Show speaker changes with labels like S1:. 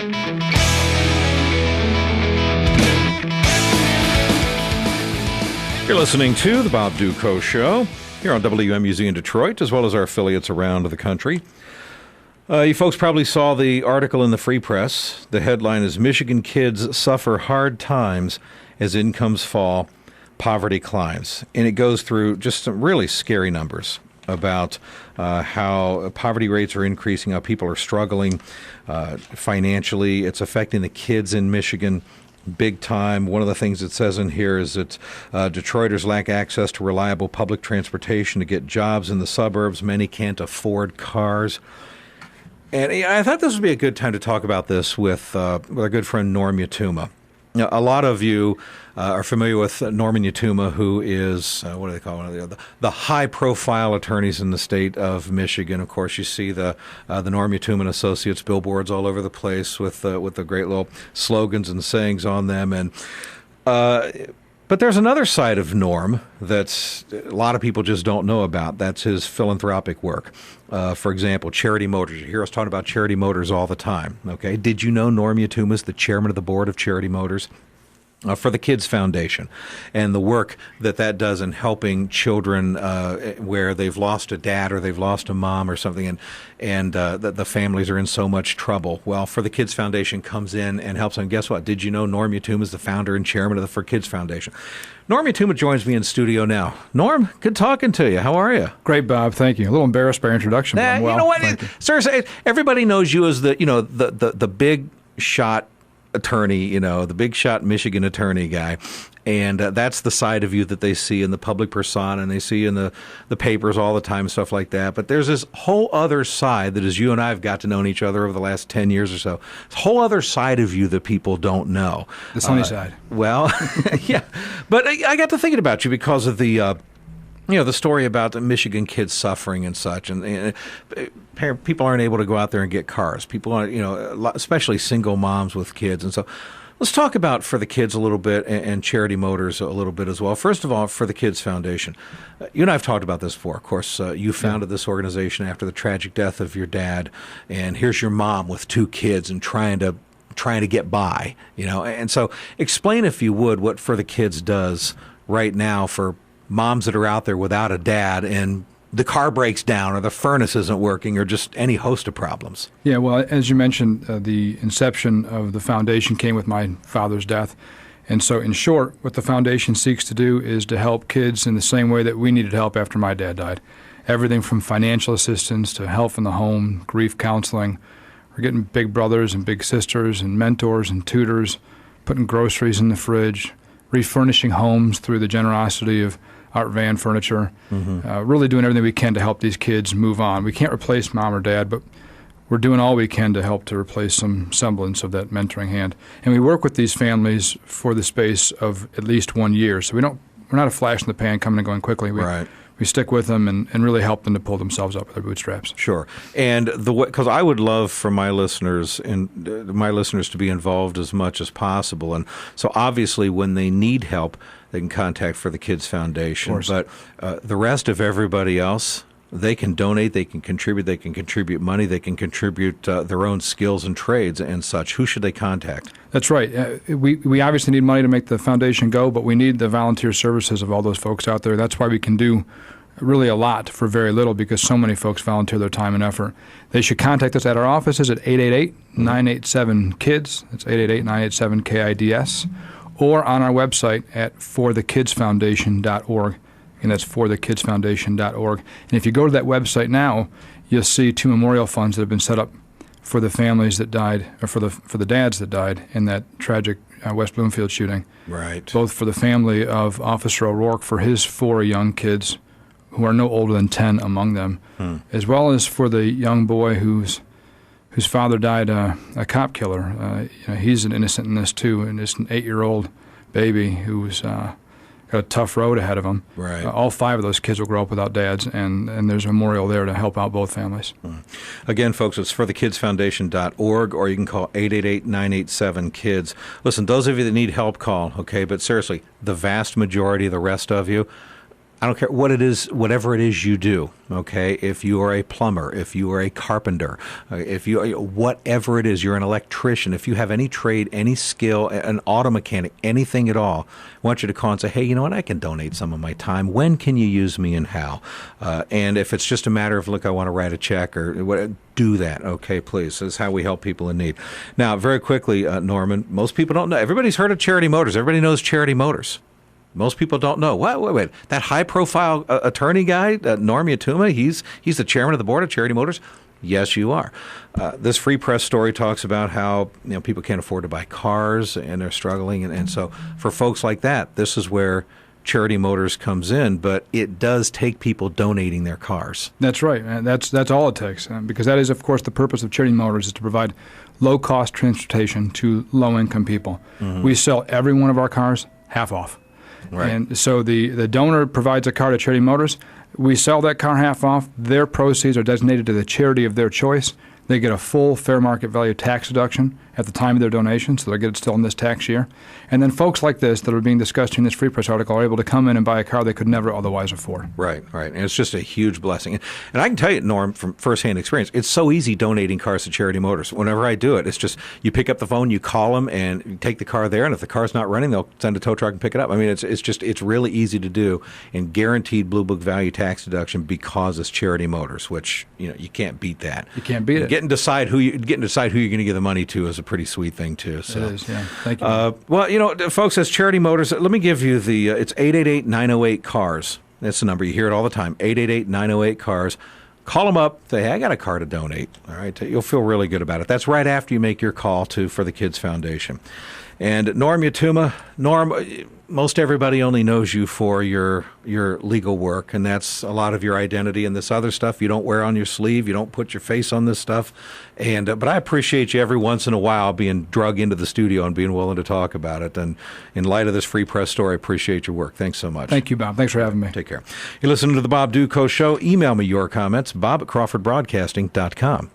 S1: You're listening to The Bob Dutko Show here on WMUZ in Detroit, as well as our affiliates around the country. You folks probably saw the article in the Free Press. The headline is Michigan Kids Suffer Hard Times as Incomes Fall, Poverty Climbs. And it goes through just some really scary numbers about how poverty rates are increasing, how people are struggling financially. It's affecting the kids in Michigan big time. One of the things it says in here is that Detroiters lack access to reliable public transportation to get jobs in the suburbs. Many can't afford cars. And I thought this would be a good time to talk about this with our good friend Norm Yatooma. Now, a lot of you are familiar with Norman Yatooma, who is, what do they call it? The high-profile attorneys in the state of Michigan. Of course, you see the Norm Yatooma and Associates billboards all over the place with the great little slogans and sayings on them. And but there's another side of Norm that a lot of people just don't know about. That's his philanthropic work. For example, Charity Motors. You hear us talking about Charity Motors all the time. Okay, did you know Norm Yatooma is the chairman of the board of Charity Motors? For the Kids Foundation, and the work that does in helping children where they've lost a dad or they've lost a mom or something, and the families are in so much trouble. Well, For the Kids Foundation comes in and helps them. Guess what? Did you know Norm Yatooma is the founder and chairman of the For Kids Foundation? Norm Yatooma joins me in studio now. Norm, good talking to you. How are you?
S2: Great, Bob. Thank you. A little embarrassed by your introduction, but I'm well.
S1: You know what? Seriously, everybody knows you as the big shot attorney, the big shot Michigan attorney guy. And that's the side of you that they see in the public persona and they see in the papers all the time, stuff like that. But there's this whole other side that, as you and I have got to know each other over the last 10 years or so, this whole other side of you that people don't know.
S2: The sunny side.
S1: Well, yeah. But I got to thinking about you because of the story about the Michigan kids suffering and such, and people aren't able to go out there and get cars. People aren't, especially single moms with kids. And so let's talk about For the Kids a little bit and Charity Motors a little bit as well. First of all, For the Kids Foundation. You and I have talked about this before. Of course, you founded this organization after the tragic death of your dad, and here's your mom with 2 kids and trying to get by, And so explain, if you would, what For the Kids does right now for moms that are out there without a dad and the car breaks down or the furnace isn't working or just any host of problems.
S2: Yeah, well, as you mentioned, the inception of the foundation came with my father's death. And so, in short, what the foundation seeks to do is to help kids in the same way that we needed help after my dad died. Everything from financial assistance to help in the home, grief counseling. We're getting big brothers and big sisters and mentors and tutors, putting groceries in the fridge, refurnishing homes through the generosity of Art Van Furniture, really doing everything we can to help these kids move on. We can't replace mom or dad, but we're doing all we can to help to replace some semblance of that mentoring hand. And we work with these families for the space of at least 1 year. So we're not a flash in the pan coming and going quickly. We stick with them and really help them to pull themselves up with their bootstraps.
S1: Sure. And because I would love for my listeners to be involved as much as possible. And so obviously when they need help, they can contact For the Kids Foundation. But the rest of everybody else, they can donate, they can contribute money, they can contribute their own skills and trades and such. Who should they contact?
S2: That's right. We obviously need money to make the foundation go, but we need the volunteer services of all those folks out there. That's why we can do really a lot for very little, because so many folks volunteer their time and effort. They should contact us at our offices at 888-987-KIDS. That's 888-987-KIDS. Or on our website at forthekidsfoundation.org. And that's forthekidsfoundation.org. And if you go to that website now, you'll see 2 memorial funds that have been set up for the families that died, or for the dads that died in that tragic West Bloomfield shooting.
S1: Right.
S2: Both for the family of Officer O'Rourke, for his 4 young kids, who are no older than 10 among them, as well as for the young boy whose father died a cop killer. He's an innocent in this too, and it's an 8-year-old baby who's got a tough road ahead of him.
S1: Right.
S2: All 5 of those kids will grow up without dads, and there's a memorial there to help out both families.
S1: Again, folks, it's forthekidsfoundation.org, or you can call 888-987-KIDS. Listen, those of you that need help, call, okay? But seriously, the vast majority of the rest of you, I don't care what it is, whatever it is you do, okay? If you are a plumber, if you are a carpenter, if you, whatever it is, you're an electrician, if you have any trade, any skill, an auto mechanic, anything at all, I want you to call and say, hey, you know what, I can donate some of my time. When can you use me and how? And if it's just a matter of, look, I want to write a check or what, do that, okay, please. This is how we help people in need. Now, very quickly, Norman, most people don't know. Everybody's heard of Charity Motors. Everybody knows Charity Motors. Most people don't know. Wait. That high-profile attorney guy, Norm Yatooma, he's the chairman of the board of Charity Motors? Yes, you are. This Free Press story talks about how people can't afford to buy cars and they're struggling. And so for folks like that, this is where Charity Motors comes in, but it does take people donating their cars.
S2: That's right. And that's all it takes, because that is, of course, the purpose of Charity Motors is to provide low-cost transportation to low-income people. Mm-hmm. We sell every one of our cars half off. Right. And so the donor provides a car to Charity Motors. We sell that car half off. Their proceeds are designated to the charity of their choice. They get a full fair market value tax deduction at the time of their donation, so they'll get it still in this tax year. And then folks like this that are being discussed in this Free Press article are able to come in and buy a car they could never otherwise afford.
S1: Right. And it's just a huge blessing. And I can tell you, Norm, from firsthand experience, it's so easy donating cars to Charity Motors. Whenever I do it, it's just you pick up the phone, you call them, and you take the car there, and if the car's not running, they'll send a tow truck and pick it up. I mean, it's really easy to do, and guaranteed Blue Book value tax deduction because it's Charity Motors, which you can't beat that.
S2: You can't beat it.
S1: Getting to decide who you're going to give the money to is a pretty sweet thing too. So.
S2: It is, yeah. Thank you.
S1: Well, folks, as Charity Motors, let me give you it's 888-908-CARS. That's the number. You hear it all the time, 888-908-CARS. Call them up, say, hey, I got a car to donate. All right, you'll feel really good about it. That's right after you make your call for the Kids Foundation. And Norm Yatooma, most everybody only knows you for your legal work, and that's a lot of your identity. And this other stuff you don't wear on your sleeve, you don't put your face on this stuff. And but I appreciate you every once in a while being drug into the studio and being willing to talk about it. And in light of this Free Press story, I appreciate your work. Thanks so much.
S2: Thank you, Bob. Thanks for having me.
S1: Take care. You're listening to the Bob Dutko Show. Email me your comments, bob@crawfordbroadcasting.com.